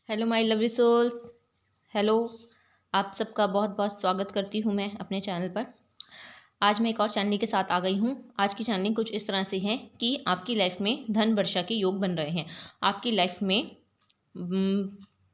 Hello my lovely souls. Hello, आप सबका बहुत बहुत स्वागत करती हूँ मैं अपने चैनल पर। आज मैं एक और चैनल के साथ आ गई हूँ। आज की चैनल कुछ इस तरह से है कि आपकी लाइफ में धन वर्षा के योग बन रहे हैं। आपकी लाइफ में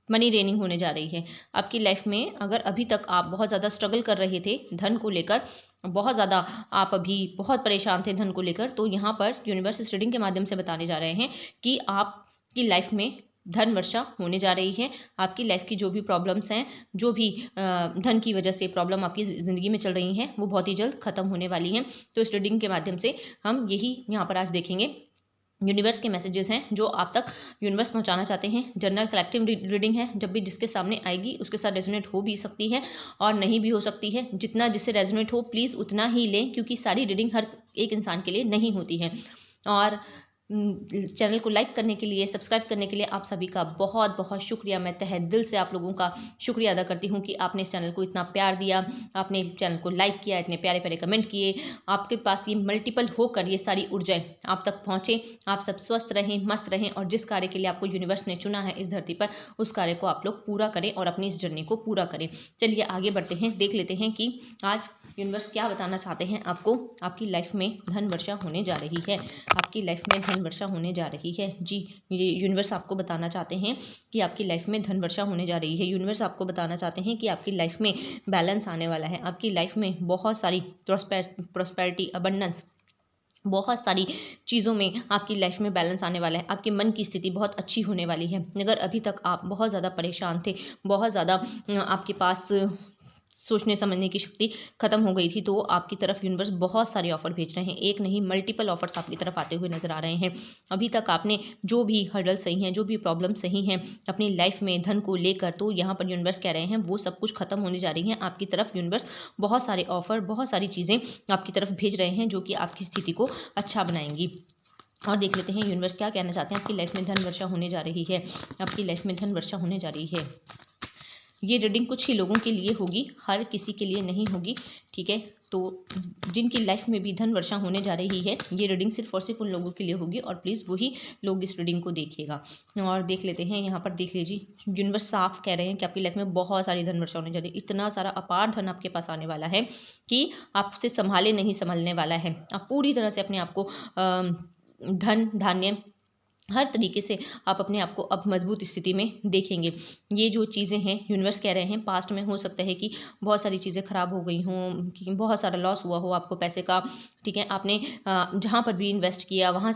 मनी रेनिंग होने जा रही है। आपकी लाइफ में अगर अभी तक आप बहुत ज़्यादा स्ट्रगल कर रहे थे धन को लेकर, बहुत ज़्यादा आप अभी बहुत परेशान थे धन को लेकर, तो यहाँ पर यूनिवर्स इस रीडिंग के माध्यम से बताने जा रहे हैं कि आपकी लाइफ में धन वर्षा होने जा रही है। आपकी लाइफ की जो भी प्रॉब्लम्स हैं, जो भी धन की वजह से प्रॉब्लम आपकी ज़िंदगी में चल रही हैं, वो बहुत ही जल्द ख़त्म होने वाली हैं। तो इस रीडिंग के माध्यम से हम यही यहाँ पर आज देखेंगे। यूनिवर्स के मैसेजेस हैं जो आप तक यूनिवर्स पहुंचाना चाहते हैं। जनरल कलेक्टिव रीडिंग है, जब भी जिसके सामने आएगी उसके साथ रेजोनेट हो भी सकती है और नहीं भी हो सकती है। जितना जिससे रेजोनेट हो प्लीज़ उतना ही लें, क्योंकि सारी रीडिंग हर एक इंसान के लिए नहीं होती है। और चैनल को लाइक करने के लिए, सब्सक्राइब करने के लिए आप सभी का बहुत बहुत शुक्रिया। मैं तहे दिल से आप लोगों का शुक्रिया अदा करती हूँ कि आपने इस चैनल को इतना प्यार दिया, आपने चैनल को लाइक किया, इतने प्यारे प्यारे कमेंट किए। आपके पास ये मल्टीपल होकर ये सारी ऊर्जाएं आप तक पहुँचे। आप सब स्वस्थ रहें, मस्त रहें और जिस कार्य के लिए आपको यूनिवर्स ने चुना है इस धरती पर, उस कार्य को आप लोग पूरा करें और अपनी इस जर्नी को पूरा करें। चलिए आगे बढ़ते हैं, देख लेते हैं कि आज यूनिवर्स क्या बताना चाहते हैं आपको। आपकी लाइफ में धन वर्षा होने जा रही है। आपकी लाइफ में धन वर्षा होने जा रही है जी। ये यूनिवर्स आपको बताना चाहते हैं कि आपकी लाइफ में धन वर्षा होने जा रही है। यूनिवर्स आपको बताना चाहते हैं कि आपकी लाइफ में बैलेंस आने वाला है। आपकी लाइफ में बहुत सारी प्रॉस्पेरिटी, अबंडेंस, बहुत सारी चीज़ों में आपकी लाइफ में बैलेंस आने वाला है। आपके मन की स्थिति बहुत अच्छी होने वाली है। अगर अभी तक आप बहुत ज़्यादा परेशान थे, बहुत ज़्यादा आपके पास सोचने समझने की शक्ति खत्म हो गई थी, तो आपकी तरफ यूनिवर्स बहुत सारे ऑफर भेज रहे हैं। एक नहीं, मल्टीपल ऑफर्स आपकी तरफ आते हुए नजर आ रहे हैं। अभी तक आपने जो भी हर्डल सही हैं, जो भी प्रॉब्लम सही हैं अपनी लाइफ में धन को लेकर, तो यहाँ पर यूनिवर्स कह रहे हैं वो सब कुछ खत्म होने जा रही हैं। आपकी तरफ यूनिवर्स बहुत सारे ऑफर, बहुत सारी चीज़ें आपकी तरफ भेज रहे हैं जो कि आपकी स्थिति को अच्छा बनाएंगी। और देख लेते हैं यूनिवर्स क्या कहना चाहते हैं। आपकी लाइफ में धन वर्षा होने जा रही है। आपकी लाइफ में धन वर्षा होने जा रही है। ये रीडिंग कुछ ही लोगों के लिए होगी, हर किसी के लिए नहीं होगी, ठीक है। तो जिनकी लाइफ में भी धन वर्षा होने जा रही है, ये रीडिंग सिर्फ और सिर्फ उन लोगों के लिए होगी और प्लीज़ वही लोग इस रीडिंग को देखिएगा। और देख लेते हैं, यहाँ पर देख लीजिए, यूनिवर्स साफ कह रहे हैं कि आपकी लाइफ में बहुत सारी धन वर्षा होने जा रही है। इतना सारा अपार धन आपके पास आने वाला है कि आपसे संभाले नहीं संभलने वाला है। आप पूरी तरह से अपने आप को धन धान्य हर तरीके से आप अपने आप को अब मजबूत स्थिति में देखेंगे। ये जो चीज़ें हैं यूनिवर्स कह रहे हैं, पास्ट में हो सकता है कि बहुत सारी चीज़ें ख़राब हो गई हों, कि बहुत सारा लॉस हुआ हो आपको पैसे का, ठीक है। आपने जहाँ पर भी इन्वेस्ट किया वहाँ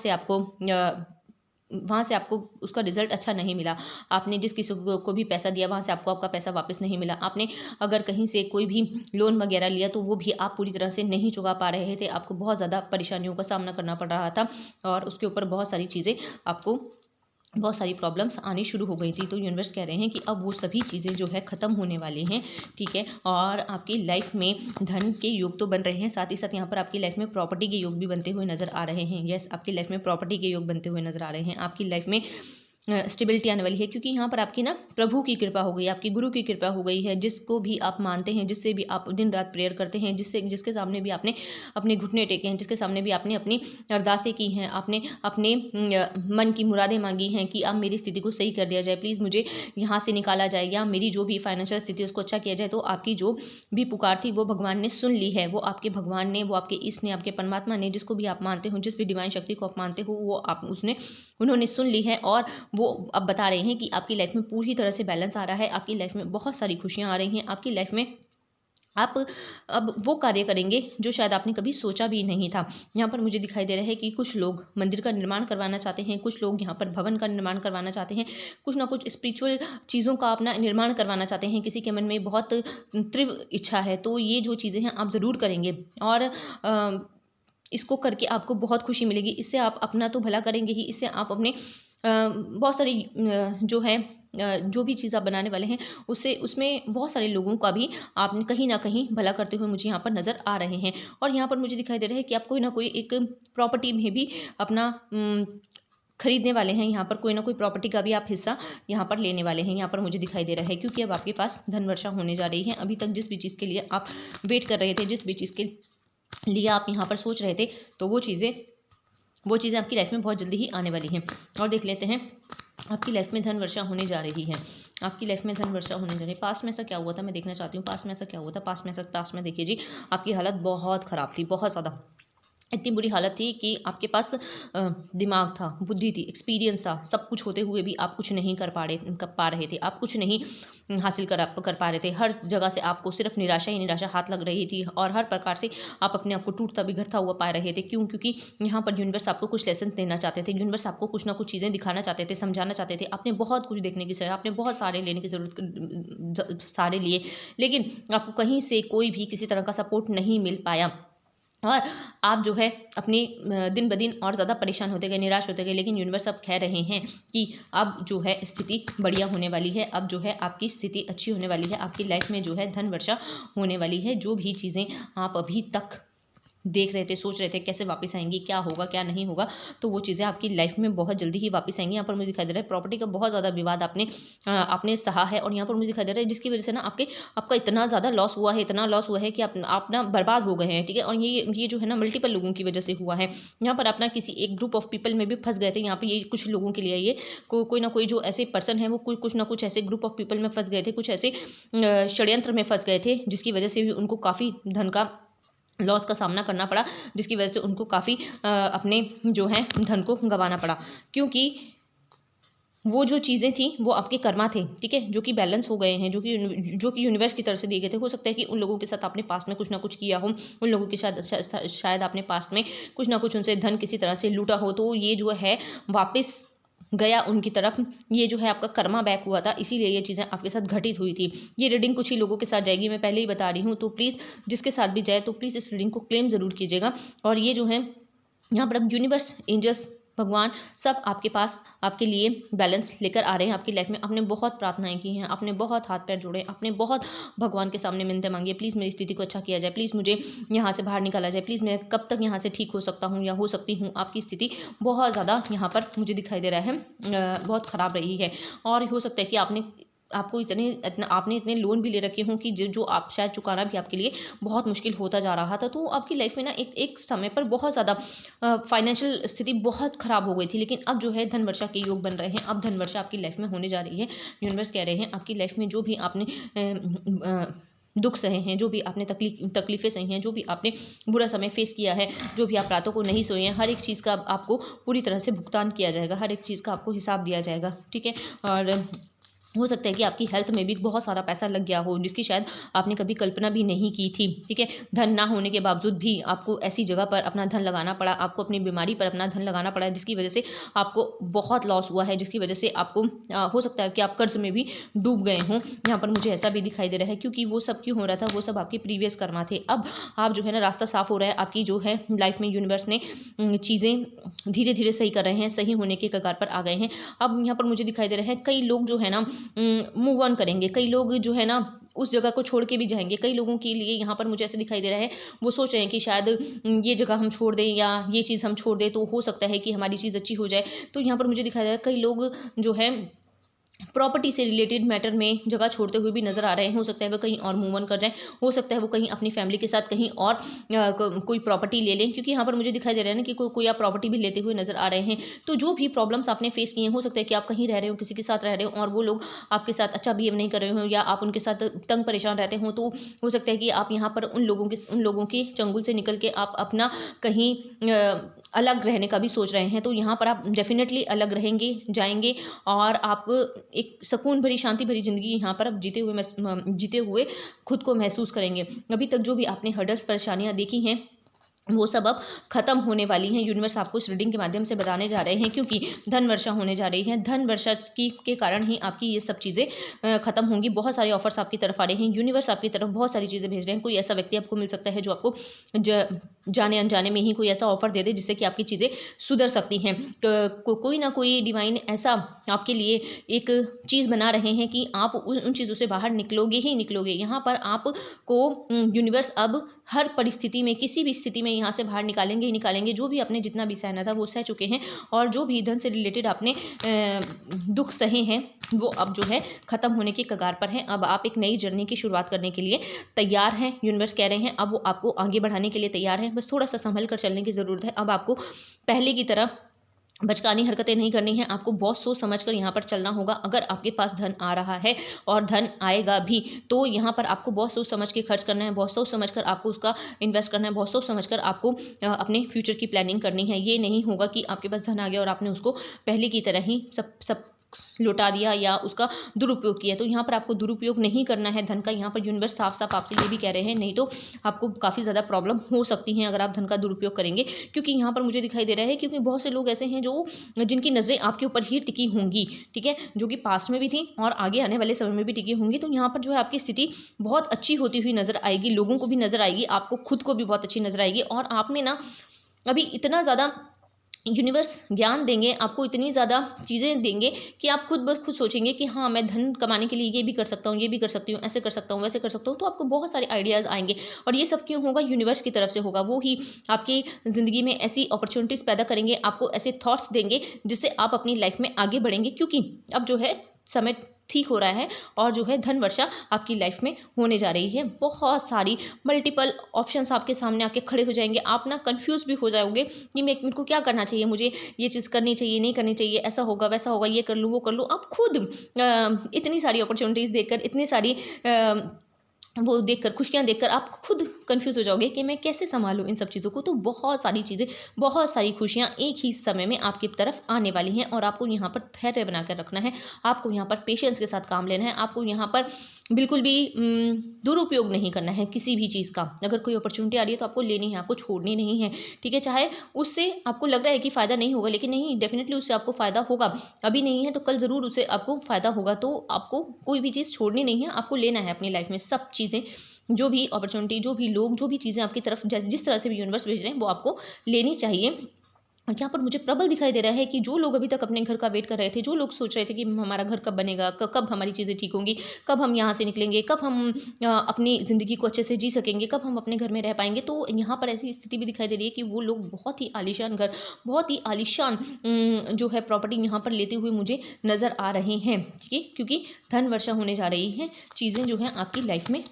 से आपको उसका रिजल्ट अच्छा नहीं मिला। आपने जिस किसी को भी पैसा दिया वहाँ से आपको आपका पैसा वापस नहीं मिला। आपने अगर कहीं से कोई भी लोन वगैरह लिया तो वो भी आप पूरी तरह से नहीं चुका पा रहे थे। आपको बहुत ज़्यादा परेशानियों का सामना करना पड़ रहा था और उसके ऊपर बहुत सारी चीज़ें, आपको बहुत सारी प्रॉब्लम्स आनी शुरू हो गई थी। तो यूनिवर्स कह रहे हैं कि अब वो सभी चीज़ें जो है ख़त्म होने वाली हैं, ठीक है। और आपकी लाइफ में धन के योग तो बन रहे हैं, साथ ही साथ यहाँ पर आपकी लाइफ में प्रॉपर्टी के योग भी बनते हुए नज़र आ रहे हैं। यस, आपकी लाइफ में प्रॉपर्टी के योग बनते हुए नज़र आ रहे हैं। आपकी लाइफ में स्टेबिलिटी आने वाली है, क्योंकि यहाँ पर आपकी ना प्रभु की कृपा हो गई, आपकी गुरु की कृपा हो गई है। जिसको भी आप मानते हैं, जिससे भी आप दिन रात प्रेयर करते हैं, जिसके सामने भी आपने अपने घुटने टेके हैं, जिसके सामने भी आपने अपनी अरदासें की हैं, आपने अपने मन की मुरादें मांगी हैं कि अब मेरी स्थिति को सही कर दिया जाए, प्लीज़ मुझे यहाँ से निकाला जाए, या मेरी जो भी फाइनेंशियल स्थिति उसको अच्छा किया जाए, तो आपकी जो भी पुकार थी वो भगवान ने सुन ली है। वो आपके भगवान ने, वो आपके ईश्वर ने, आपके परमात्मा ने, जिसको भी आप मानते हो, जिस भी डिवाइन शक्ति को आप मानते हो, वो उन्होंने सुन ली है। और वो अब बता रहे हैं कि आपकी लाइफ में पूरी तरह से बैलेंस आ रहा है। आपकी लाइफ में बहुत सारी खुशियां आ रही हैं। आपकी लाइफ में आप अब वो कार्य करेंगे जो शायद आपने कभी सोचा भी नहीं था। यहाँ पर मुझे दिखाई दे रहा है कि कुछ लोग मंदिर का निर्माण करवाना चाहते हैं, कुछ लोग यहाँ पर भवन का निर्माण करवाना चाहते हैं, कुछ ना कुछ स्पिरिचुअल चीज़ों का अपना निर्माण करवाना चाहते हैं। किसी के मन में बहुत तीव्र इच्छा है, तो ये जो चीज़ें हैं आप ज़रूर करेंगे और इसको करके आपको बहुत खुशी मिलेगी। इससे आप अपना तो भला करेंगे ही, इससे आप अपने बहुत सारी जो है जो भी चीज़ आप बनाने वाले हैं उसमें बहुत सारे लोगों का भी आप कहीं ना कहीं भला करते हुए मुझे यहाँ पर नज़र आ रहे हैं। और यहाँ पर मुझे दिखाई दे रहा है कि आप कोई ना कोई एक प्रॉपर्टी में भी अपना खरीदने वाले हैं। यहाँ पर कोई ना कोई प्रॉपर्टी का भी आप हिस्सा यहाँ पर लेने वाले हैं, यहाँ पर मुझे दिखाई दे रहा है। क्योंकि अब आपके पास धन वर्षा होने जा रही है। अभी तक जिस भी चीज़ के लिए आप वेट कर रहे थे, जिस भी चीज़ के लिए आप यहाँ पर सोच रहे थे, तो वो चीज़ें आपकी लाइफ में बहुत जल्दी ही आने वाली हैं। और देख लेते हैं आपकी लाइफ में धन वर्षा होने जा रही है। आपकी लाइफ में धन वर्षा होने जा रही है। पास्ट में ऐसा क्या हुआ था, मैं देखना चाहती हूँ। पास्ट में ऐसा क्या हुआ था, पास्ट में देखिए जी, आपकी हालत बहुत ख़राब थी, बहुत ज़्यादा। इतनी बुरी हालत थी कि आपके पास दिमाग था, बुद्धि थी, एक्सपीरियंस था, सब कुछ होते हुए भी आप कुछ नहीं कर पा रहे थे। आप कुछ नहीं हासिल कर पा रहे थे। हर जगह से आपको सिर्फ निराशा ही निराशा हाथ लग रही थी, और हर प्रकार से आप अपने आप को टूटता बिखरता हुआ पा रहे थे। क्यों? क्योंकि यहाँ पर यूनिवर्स आपको कुछ लेसन देना चाहते थे। यूनिवर्स आपको कुछ ना कुछ चीज़ें दिखाना चाहते थे, समझाना चाहते थे। आपने बहुत कुछ देखने की सलाह, आपने बहुत सारे लेने की ज़रूरत, सारे लिए, लेकिन आपको कहीं से कोई भी किसी तरह का सपोर्ट नहीं मिल पाया, और आप जो है अपनी दिन ब दिन और ज़्यादा परेशान होते गए, निराश होते गए। लेकिन यूनिवर्स अब कह रहे हैं कि अब जो है स्थिति बढ़िया होने वाली है, अब जो है आपकी स्थिति अच्छी होने वाली है, आपकी लाइफ में जो है धन वर्षा होने वाली है। जो भी चीज़ें आप अभी तक देख रहे थे, सोच रहे थे कैसे वापस आएंगी, क्या होगा क्या नहीं होगा, तो वो चीज़ें आपकी लाइफ में बहुत जल्दी ही वापस आएंगी। यहाँ पर मुझे दिखाई दे रहा है प्रॉपर्टी का बहुत ज़्यादा विवाद आपने सहा है, और यहाँ पर मुझे दिखाई दे रहा है जिसकी वजह से ना आपका इतना ज़्यादा लॉस हुआ है, इतना लॉस हुआ है कि आप ना बर्बाद हो गए हैं, ठीक है। और ये जो है ना मल्टीपल लोगों की वजह से हुआ है। यहाँ पर आप ना किसी एक ग्रुप ऑफ पीपल में भी फंस गए थे। यहाँ पर ये कुछ लोगों के लिए ये कोई ना कोई जो ऐसे पर्सन है वो कुछ ना कुछ ऐसे ग्रुप ऑफ पीपल में फंस गए थे, कुछ ऐसे षड्यंत्र में फंस गए थे, जिसकी वजह से भी उनको काफ़ी धन का लॉस का सामना करना पड़ा, जिसकी वजह से उनको काफ़ी अपने जो है धन को गंवाना पड़ा, क्योंकि वो जो चीज़ें थी वो आपके कर्मा थे, ठीक है, जो कि बैलेंस हो गए हैं, जो कि यूनिवर्स की तरफ से दिए गए थे। हो सकता है कि उन लोगों के साथ आपने पास्ट में कुछ ना कुछ किया हो, उन लोगों के शायद आपने पास्ट में कुछ ना कुछ उनसे धन किसी तरह से लूटा हो, तो ये जो है वापस गया उनकी तरफ। ये जो है आपका कर्मा बैक हुआ था, इसीलिए ये चीज़ें आपके साथ घटित हुई थी। ये रीडिंग कुछ ही लोगों के साथ जाएगी, मैं पहले ही बता रही हूँ, तो प्लीज़ जिसके साथ भी जाए तो प्लीज़ इस रीडिंग को क्लेम ज़रूर कीजिएगा। और ये जो है यहाँ पर अब यूनिवर्स, एंजल्स, भगवान सब आपके पास आपके लिए बैलेंस लेकर आ रहे हैं आपकी लाइफ में। आपने बहुत प्रार्थनाएं की हैं, आपने बहुत हाथ पैर जोड़े, आपने बहुत भगवान के सामने मिन्नतें मांगी है, प्लीज़ मेरी स्थिति को अच्छा किया जाए, प्लीज़ मुझे यहाँ से बाहर निकाला जाए, प्लीज़ मैं कब तक यहाँ से ठीक हो सकता हूँ या हो सकती हूँ। आपकी स्थिति बहुत ज़्यादा यहाँ पर मुझे दिखाई दे रहा है बहुत ख़राब रही है, और हो सकता है कि आपने इतने लोन भी ले रखे हों कि जो आप शायद चुकाना भी आपके लिए बहुत मुश्किल होता जा रहा था। तो आपकी लाइफ में ना एक समय पर बहुत ज़्यादा फाइनेंशियल स्थिति बहुत ख़राब हो गई थी, लेकिन अब जो है धन वर्षा के योग बन रहे हैं। अब धन वर्षा आपकी लाइफ में होने जा रही है। यूनिवर्स कह रहे हैं आपकी लाइफ में जो भी आपने दुख सहे हैं, जो भी आपने तकलीफ़ें सही हैं, जो भी आपने बुरा समय फेस किया है, जो भी आप रातों को नहीं सोए हैं, हर एक चीज़ का आपको पूरी तरह से भुगतान किया जाएगा, हर एक चीज़ का आपको हिसाब दिया जाएगा, ठीक है। और हो सकता है कि आपकी हेल्थ में भी बहुत सारा पैसा लग गया हो, जिसकी शायद आपने कभी कल्पना भी नहीं की थी, ठीक है। धन ना होने के बावजूद भी आपको ऐसी जगह पर अपना धन लगाना पड़ा, आपको अपनी बीमारी पर अपना धन लगाना पड़ा, जिसकी वजह से आपको बहुत लॉस हुआ है, जिसकी वजह से आपको हो सकता है कि आप कर्ज में भी डूब गए हों। यहाँ पर मुझे ऐसा भी दिखाई दे रहा है, क्योंकि वो सब क्यों हो रहा था, वो सब आपके प्रीवियस कर्मा थे। अब आप जो है ना रास्ता साफ हो रहा है आपकी जो है लाइफ में। यूनिवर्स ने चीज़ें धीरे धीरे सही कर रहे हैं, सही होने के कगार पर आ गए हैं। अब यहाँ पर मुझे दिखाई दे रहा है कई लोग जो है ना मूव ऑन करेंगे, कई लोग जो है ना उस जगह को छोड़ के भी जाएंगे। कई लोगों के लिए यहाँ पर मुझे ऐसे दिखाई दे रहा है, वो सोच रहे हैं कि शायद ये जगह हम छोड़ दें या ये चीज़ हम छोड़ दें तो हो सकता है कि हमारी चीज़ अच्छी हो जाए। तो यहाँ पर मुझे दिखाई दे रहा है कई लोग जो है प्रॉपर्टी से रिलेटेड मैटर में जगह छोड़ते हुए भी नज़र आ रहे हैं। हो सकता है वो कहीं और मूव ऑन कर जाएं, हो सकता है वो कहीं अपनी फैमिली के साथ कहीं और कोई प्रॉपर्टी ले लें, क्योंकि यहाँ पर मुझे दिखाई दे रहा है ना कि कोई आप प्रॉपर्टी भी लेते हुए नज़र आ रहे हैं। तो जो भी प्रॉब्लम्स आपने फेस किए हैं, हो सकता है कि आप कहीं रह रहे हो, किसी के साथ रह रहे हो और वो लोग आपके साथ अच्छा बिहेव नहीं कर रहे हो या आप उनके साथ तंग परेशान रहते हो, तो हो सकता है कि आप यहाँ पर उन लोगों के चंगुल से निकल के आप अपना कहीं अलग रहने का भी सोच रहे हैं। तो यहाँ पर आप डेफिनेटली अलग रहेंगे, जाएंगे, और आप एक सुकून भरी, शांति भरी ज़िंदगी यहाँ पर आप जीते हुए खुद को महसूस करेंगे। अभी तक जो भी आपने हर्डल्स, परेशानियाँ देखी हैं, वो सब अब खत्म होने वाली हैं। यूनिवर्स आपको इस रीडिंग के माध्यम से बताने जा रहे हैं, क्योंकि धन वर्षा होने जा रही है। धन वर्षा के कारण ही आपकी ये सब चीज़ें खत्म होंगी। बहुत सारे ऑफर्स आपकी तरफ आ रहे हैं, यूनिवर्स आपकी तरफ बहुत सारी चीज़ें भेज रहे हैं। कोई ऐसा व्यक्ति आपको मिल सकता है जो आपको जाने अनजाने में ही कोई ऐसा ऑफर दे दे जिससे कि आपकी चीज़ें सुधर सकती हैं। कोई ना कोई डिवाइन ऐसा आपके लिए एक चीज़ बना रहे हैं कि आप उन चीज़ों से बाहर निकलोगे ही निकलोगे। यहाँ पर आपको यूनिवर्स अब हर परिस्थिति में, किसी भी स्थिति में यहाँ से बाहर निकालेंगे ही निकालेंगे। जो भी आपने जितना भी सहना था वो सह चुके हैं, और जो भी धन से रिलेटेड आपने दुख सहे हैं वो अब जो है ख़त्म होने के कगार पर हैं। अब आप एक नई जर्नी की शुरुआत करने के लिए तैयार हैं। यूनिवर्स कह रहे हैं अब वो आपको आगे बढ़ाने के लिए तैयार हैं, बस थोड़ा सा संभल कर चलने की ज़रूरत है। अब आपको पहले की तरह बचकानी हरकतें नहीं करनी है, आपको बहुत सोच समझ कर यहाँ पर चलना होगा। अगर आपके पास धन आ रहा है और धन आएगा भी, तो यहाँ पर आपको बहुत सोच समझ के खर्च करना है, बहुत सोच समझ कर आपको उसका इन्वेस्ट करना है, बहुत सोच समझ कर आपको अपने फ्यूचर की प्लानिंग करनी है। ये नहीं होगा कि आपके पास धन आ गया और आपने उसको पहले की तरह ही सब सब लौटा दिया या उसका दुरुपयोग किया। तो यहाँ पर आपको दुरुपयोग नहीं करना है धन का। यहाँ पर यूनिवर्स साफ साफ आपसे ये भी कह रहे हैं, नहीं तो आपको काफ़ी ज़्यादा प्रॉब्लम हो सकती हैं अगर आप धन का दुरुपयोग करेंगे। क्योंकि यहाँ पर मुझे दिखाई दे रहा है, क्योंकि बहुत से लोग ऐसे हैं जो जिनकी नज़रें आपके ऊपर ही टिकी होंगी, ठीक है, जो कि पास्ट में भी थी और आगे आने वाले समय में भी टिकी होंगी। तो यहाँ पर जो है आपकी स्थिति बहुत अच्छी होती हुई नजर आएगी, लोगों को भी नजर आएगी, आपको खुद को भी बहुत अच्छी नजर आएगी। और आप में ना अभी इतना ज़्यादा यूनिवर्स ज्ञान देंगे, आपको इतनी ज़्यादा चीज़ें देंगे कि आप खुद बस खुद सोचेंगे कि हाँ, मैं धन कमाने के लिए ये भी कर सकता हूँ, ये भी कर सकती हूँ, ऐसे कर सकता हूँ, वैसे कर सकता हूँ। तो आपको बहुत सारे आइडियाज़ आएंगे। और ये सब क्यों होगा? यूनिवर्स की तरफ से होगा। वो ही आपकी ज़िंदगी में ऐसी अपॉर्चुनिटीज़ पैदा करेंगे, आपको ऐसे थॉट्स देंगे जिससे आप अपनी लाइफ में आगे बढ़ेंगे। क्योंकि अब जो है समय ठीक हो रहा है और जो है धन वर्षा आपकी लाइफ में होने जा रही है। बहुत सारी मल्टीपल ऑप्शंस आपके सामने आके खड़े हो जाएंगे। आप ना कंफ्यूज भी हो जाओगे कि मेरे को क्या करना चाहिए, मुझे ये चीज़ करनी चाहिए, नहीं करनी चाहिए, ऐसा होगा वैसा होगा, ये कर लूँ वो कर लूँ। आप खुद इतनी सारी अपॉर्चुनिटीज़ देखकर, इतनी सारी वो देखकर, खुशियाँ देखकर आप खुद कंफ्यूज हो जाओगे कि मैं कैसे संभालूं इन सब चीज़ों को। तो बहुत सारी चीज़ें, बहुत सारी खुशियाँ एक ही समय में आपकी तरफ आने वाली हैं और आपको यहाँ पर धैर्य बना कर रखना है, आपको यहाँ पर पेशेंस के साथ काम लेना है, आपको यहाँ पर बिल्कुल भी दुरुपयोग नहीं करना है किसी भी चीज़ का। अगर कोई अपॉर्चुनिटी आ रही है तो आपको लेनी है, आपको छोड़नी नहीं है, ठीक है। चाहे उससे आपको लग रहा है कि फ़ायदा नहीं होगा, लेकिन नहीं, डेफिनेटली उससे आपको फ़ायदा होगा। अभी नहीं है तो कल ज़रूर उससे आपको फ़ायदा होगा। तो आपको कोई भी चीज़ छोड़नी नहीं है, आपको लेना है अपनी लाइफ में सब चीज़ें, जो भी अपॉर्चुनिटी, जो भी लोग, जो भी चीज़ें आपकी तरफ जिस तरह से भी यूनिवर्स भेज रहे हैं वो आपको लेनी चाहिए। और यहाँ पर मुझे प्रबल दिखाई दे रहा है कि जो लोग अभी तक अपने घर का वेट कर रहे थे, जो लोग सोच रहे थे कि हमारा घर कब बनेगा, कब हमारी चीज़ें ठीक होंगी, कब हम यहाँ से निकलेंगे, कब हम अपनी ज़िंदगी को अच्छे से जी सकेंगे, कब हम अपने घर में रह पाएंगे, तो यहाँ पर ऐसी स्थिति भी दिखाई दे रही है कि वो लोग बहुत ही आलीशान घर, बहुत ही आलीशान जो है प्रॉपर्टी यहाँ पर लेते हुए मुझे नज़र आ रहे हैं, ठीक है। क्योंकि धन वर्षा होने जा रही है, चीज़ें जो हैं आपकी लाइफ में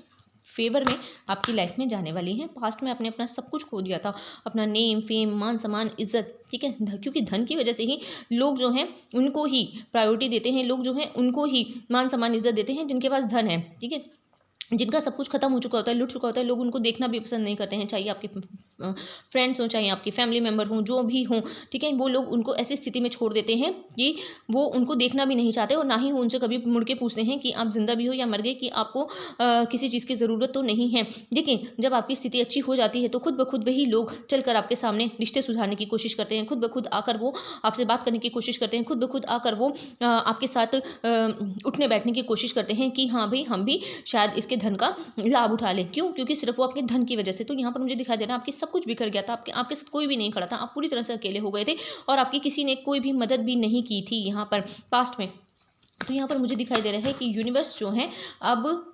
फेवर में आपकी लाइफ में जाने वाली हैं। पास्ट में आपने अपना सब कुछ खो दिया था, अपना नेम, फेम, मान सम्मान, इज्जत, ठीक है। क्योंकि धन की वजह से ही लोग जो हैं उनको ही प्रायोरिटी देते हैं, लोग जो हैं उनको ही मान सम्मान, इज्जत देते हैं जिनके पास धन है, ठीक है। जिनका सब कुछ खत्म हो चुका होता है, लुट चुका होता है, लोग उनको देखना भी पसंद नहीं करते हैं, चाहे आपके फ्रेंड्स हों, चाहे आपके फैमिली मेम्बर हों, जो भी हों, ठीक है। वो लोग उनको ऐसी स्थिति में छोड़ देते हैं कि वो उनको देखना भी नहीं चाहते और ना ही वो उनसे कभी मुड़ के पूछते हैं कि आप जिंदा भी हो या मर गए, कि आपको किसी चीज़ की ज़रूरत तो नहीं है। लेकिन जब आपकी स्थिति अच्छी हो जाती है तो खुद ब खुद वही लोग चलकर आपके सामने रिश्ते सुधारने की कोशिश करते हैं, खुद ब खुद आकर वो आपसे बात करने की कोशिश करते हैं, खुद ब खुद आकर वो आपके साथ उठने बैठने की कोशिश करते हैं कि हाँ भाई, हम भी शायद इसके धन का लाभ उठा लें। क्यों? क्योंकि सिर्फ वो आपके धन की वजह से। तो यहाँ पर मुझे दिखाई दे रहा है आपकी सब कुछ बिखर गया था, आपके साथ कोई भी नहीं खड़ा था, आप पूरी तरह से अकेले हो गए थे और आपकी किसी ने कोई भी मदद भी नहीं की थी यहाँ पर पास्ट में। तो यहाँ पर मुझे दिखाई दे रहा है कि यूनिवर्स जो है अब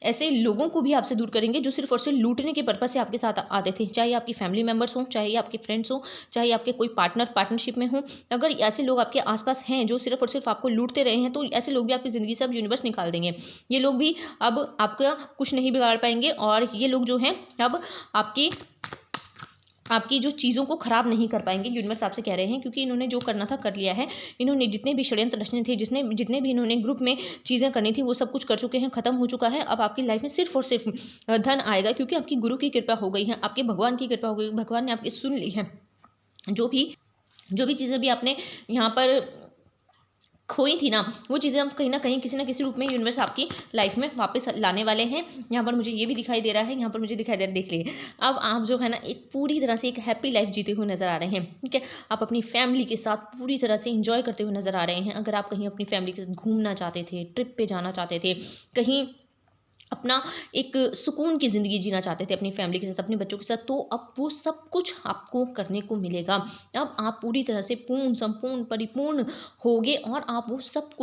ऐसे लोगों को भी आपसे दूर करेंगे जो सिर्फ और सिर्फ लूटने के पर्पज से आपके साथ आते थे, चाहे आपकी फैमिली मेंबर्स हों, चाहे आपके फ्रेंड्स हों, चाहे आपके कोई पार्टनरशिप में हों। अगर ऐसे लोग आपके आसपास हैं जो सिर्फ और सिर्फ आपको लूटते रहे हैं, तो ऐसे लोग भी आपकी ज़िंदगी से अब यूनिवर्स निकाल देंगे। ये लोग भी अब आपका कुछ नहीं बिगाड़ पाएंगे और ये लोग जो हैं अब आपकी जो चीज़ों को ख़राब नहीं कर पाएंगे। यूनिवर्स आपसे कह रहे हैं क्योंकि इन्होंने जो करना था कर लिया है। इन्होंने जितने भी षड्यंत्र रचने थे, जितने भी इन्होंने ग्रुप में चीज़ें करनी थी, वो सब कुछ कर चुके हैं, ख़त्म हो चुका है। अब आपकी लाइफ में सिर्फ और सिर्फ धन आएगा क्योंकि आपकी गुरु की कृपा हो गई है, आपके भगवान की कृपा हो गई, भगवान ने आपकी सुन ली है। जो भी चीज़ें भी आपने यहाँ पर खोई थी ना, वो चीज़ें हम कहीं ना कहीं किसी ना किसी रूप में यूनिवर्स आपकी लाइफ में वापस लाने वाले हैं। यहाँ पर मुझे ये भी दिखाई दे रहा है, यहाँ पर मुझे दिखाई दे रहा है, देख लिए अब आप जो है ना एक पूरी तरह से एक हैप्पी लाइफ जीते हुए नज़र आ रहे हैं, ठीक है। आप अपनी फैमिली के साथ पूरी तरह से इंजॉय करते हुए नज़र आ रहे हैं। अगर आप कहीं अपनी फैमिली के साथ घूमना चाहते थे, ट्रिप पे जाना चाहते थे, कहीं अपना एक सुकून की ज़िंदगी जीना चाहते थे अपनी फैमिली के साथ, अपने बच्चों के साथ, तो अब वो सब कुछ आपको करने को मिलेगा। अब आप पूरी तरह से पूर्ण, संपूर्ण, परिपूर्ण होगे और आप वो सब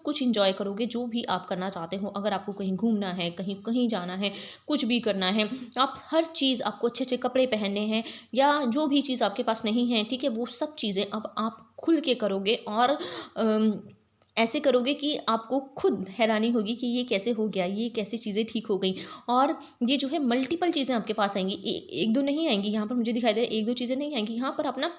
कुछ एंजॉय करोगे जो भी आप करना चाहते हो। अगर आपको कहीं घूमना है, कहीं जाना है, कुछ भी करना है, आप हर चीज़, आपको अच्छे अच्छे कपड़े पहनने हैं या जो भी चीज़ आपके पास नहीं है, ठीक है, वो सब चीज़ें अब आप खुल के करोगे और ऐसे करोगे कि आपको खुद हैरानी होगी कि ये कैसे हो गया, ये कैसी चीज़ें ठीक हो गई। और ये जो है मल्टीपल चीज़ें आपके पास आएंगी, एक दो नहीं आएंगी। यहाँ पर मुझे दिखाई दे रहा है एक दो चीज़ें नहीं आएंगी, यहाँ पर अपना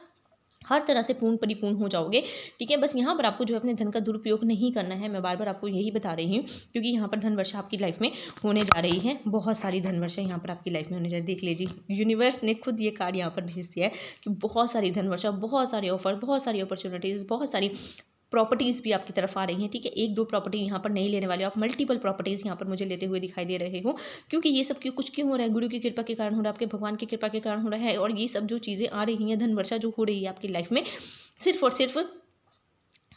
हर तरह से पूर्ण परिपूर्ण हो जाओगे। ठीक है, बस यहाँ पर आपको जो है अपने धन का दुरुपयोग नहीं करना है। मैं बार बार आपको यही बता रही हूँ, क्योंकि यहाँ पर धन वर्षा आपकी लाइफ में होने जा रही है। बहुत सारी धन वर्षा यहाँ पर आपकी लाइफ में होने जा रही है। देख लीजिए, यूनिवर्स ने खुद ये कार्ड यहाँ पर भेज दिया है कि बहुत सारी धन वर्षा, बहुत सारे ऑफर, बहुत सारी अपॉर्चुनिटीज़, बहुत सारी प्रॉपर्टीज़ भी आपकी तरफ आ रही हैं। ठीक है, एक दो प्रॉपर्टी यहाँ पर नहीं लेने वाले हो आप, मल्टीपल प्रॉपर्टीज़ यहाँ पर मुझे लेते हुए दिखाई दे रहे हो। क्योंकि ये सब क्यों हो रहा है? गुरु की कृपा के कारण हो रहा है, आपके भगवान की कृपा के कारण हो रहा है। और ये सब जो चीज़ें आ रही हैं, धन वर्षा जो हो रही है आपकी लाइफ में, सिर्फ और सिर्फ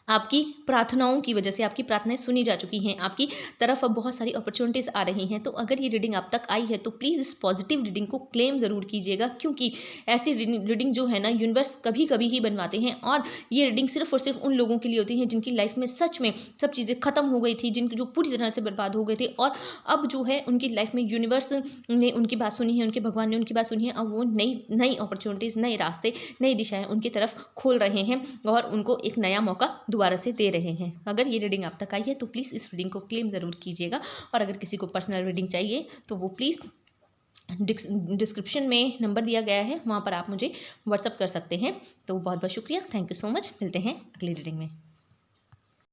आपकी प्रार्थनाओं की वजह से, आपकी प्रार्थनाएं सुनी जा चुकी हैं, आपकी तरफ अब बहुत सारी अपॉर्चुनिटीज़ आ रही हैं। तो अगर ये रीडिंग आप तक आई है तो प्लीज़ इस पॉजिटिव रीडिंग को क्लेम ज़रूर कीजिएगा, क्योंकि ऐसी रीडिंग जो है ना, यूनिवर्स कभी कभी ही बनवाते हैं। और ये रीडिंग सिर्फ और सिर्फ उन लोगों के लिए होती है जिनकी लाइफ में सच में सब चीज़ें खत्म हो गई थी, जिनकी जो पूरी तरह से बर्बाद हो गए थे, और अब जो है उनकी लाइफ में यूनिवर्स ने उनकी बात सुनी है, उनके भगवान ने उनकी बात सुनी है। अब वो नई नई अपॉर्चुनिटीज़, नए रास्ते, नई दिशाएं उनकी तरफ खोल रहे हैं और उनको एक नया मौका दोबारा से दे रहे हैं। अगर ये रीडिंग आप तक आई है तो प्लीज़ इस रीडिंग को क्लेम ज़रूर कीजिएगा। और अगर किसी को पर्सनल रीडिंग चाहिए तो वो प्लीज़ डिस्क्रिप्शन में नंबर दिया गया है, वहाँ पर आप मुझे व्हाट्सअप कर सकते हैं। तो बहुत बहुत शुक्रिया, थैंक यू सो मच। मिलते हैं अगली रीडिंग में।